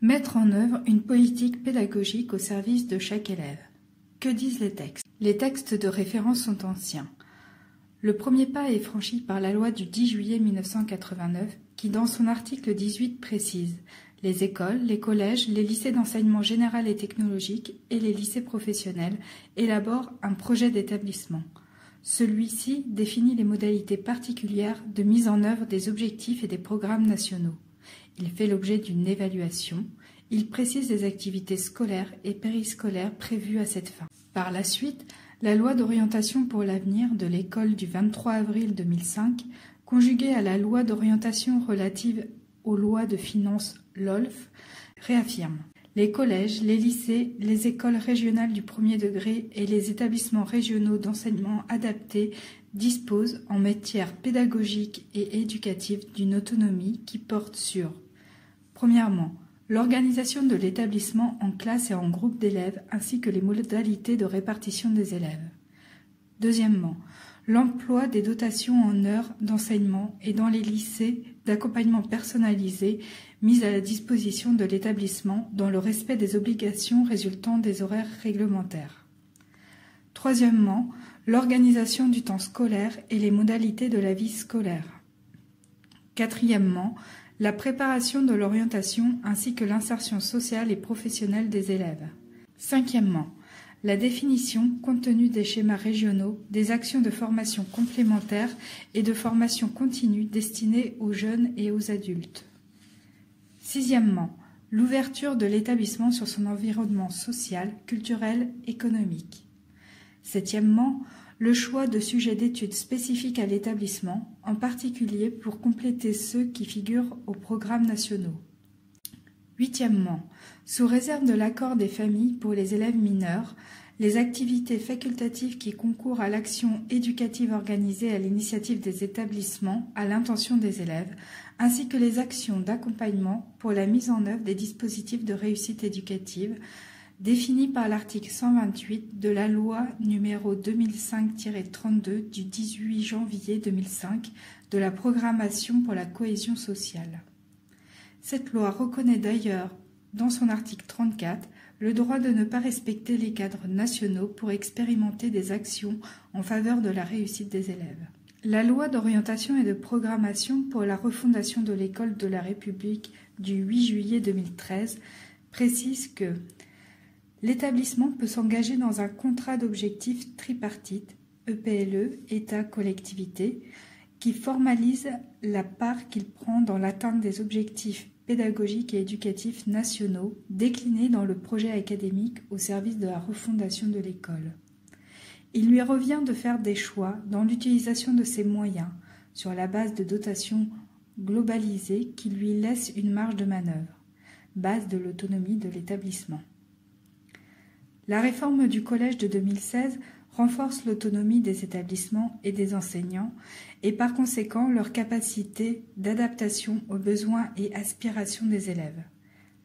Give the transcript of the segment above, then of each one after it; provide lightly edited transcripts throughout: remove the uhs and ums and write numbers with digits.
Mettre en œuvre une politique pédagogique au service de chaque élève. Que disent les textes? Les textes de référence sont anciens. Le premier pas est franchi par la loi du 10 juillet 1989 qui, dans son article 18, précise « Les écoles, les collèges, les lycées d'enseignement général et technologique et les lycées professionnels élaborent un projet d'établissement. Celui-ci définit les modalités particulières de mise en œuvre des objectifs et des programmes nationaux. Il fait l'objet d'une évaluation. Il précise les activités scolaires et périscolaires prévues à cette fin. Par la suite, la loi d'orientation pour l'avenir de l'école du 23 avril 2005, conjuguée à la loi d'orientation relative aux lois de finances LOLF, réaffirme. Les collèges, les lycées, les écoles régionales du premier degré et les établissements régionaux d'enseignement adapté disposent, en matière pédagogique et éducative, d'une autonomie qui porte sur, premièrement, l'organisation de l'établissement en classe et en groupe d'élèves ainsi que les modalités de répartition des élèves. Deuxièmement, l'emploi des dotations en heures d'enseignement et dans les lycées d'accompagnement personnalisé mises à la disposition de l'établissement dans le respect des obligations résultant des horaires réglementaires. Troisièmement, l'organisation du temps scolaire et les modalités de la vie scolaire. Quatrièmement, la préparation de l'orientation ainsi que l'insertion sociale et professionnelle des élèves. Cinquièmement, la définition, compte tenu des schémas régionaux, des actions de formation complémentaires et de formation continue destinées aux jeunes et aux adultes. Sixièmement, l'ouverture de l'établissement sur son environnement social, culturel, économique. Septièmement, le choix de sujets d'études spécifiques à l'établissement, en particulier pour compléter ceux qui figurent aux programmes nationaux. Huitièmement, sous réserve de l'accord des familles pour les élèves mineurs, les activités facultatives qui concourent à l'action éducative organisée à l'initiative des établissements à l'intention des élèves, ainsi que les actions d'accompagnement pour la mise en œuvre des dispositifs de réussite éducative, définis par l'article 128 de la loi numéro 2005-32 du 18 janvier 2005 de la programmation pour la cohésion sociale. Cette loi reconnaît d'ailleurs, dans son article 34, le droit de ne pas respecter les cadres nationaux pour expérimenter des actions en faveur de la réussite des élèves. La loi d'orientation et de programmation pour la refondation de l'école de la République du 8 juillet 2013 précise que l'établissement peut s'engager dans un contrat d'objectifs tripartite, EPLE, État-collectivité, qui formalise la part qu'il prend dans l'atteinte des objectifs pédagogiques et éducatifs nationaux déclinés dans le projet académique au service de la refondation de l'école. Il lui revient de faire des choix dans l'utilisation de ses moyens sur la base de dotations globalisées qui lui laissent une marge de manœuvre, base de l'autonomie de l'établissement. La réforme du collège de 2016 renforce l'autonomie des établissements et des enseignants et par conséquent leur capacité d'adaptation aux besoins et aspirations des élèves.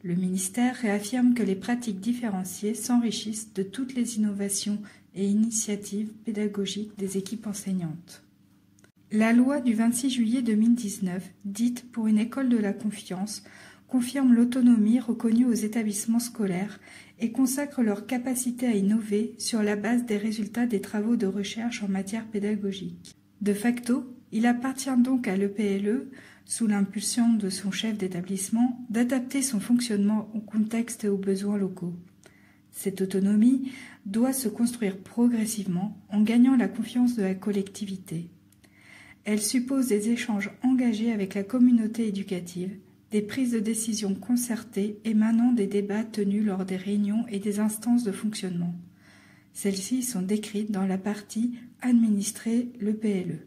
Le ministère réaffirme que les pratiques différenciées s'enrichissent de toutes les innovations et initiatives pédagogiques des équipes enseignantes. La loi du 26 juillet 2019, dite pour une école de la confiance, confirme l'autonomie reconnue aux établissements scolaires et consacre leur capacité à innover sur la base des résultats des travaux de recherche en matière pédagogique. De facto, il appartient donc à l'EPLE, sous l'impulsion de son chef d'établissement, d'adapter son fonctionnement au contexte et aux besoins locaux. Cette autonomie doit se construire progressivement en gagnant la confiance de la collectivité. Elle suppose des échanges engagés avec la communauté éducative, des prises de décision concertées émanant des débats tenus lors des réunions et des instances de fonctionnement. Celles-ci sont décrites dans la partie administrée l'EPLE.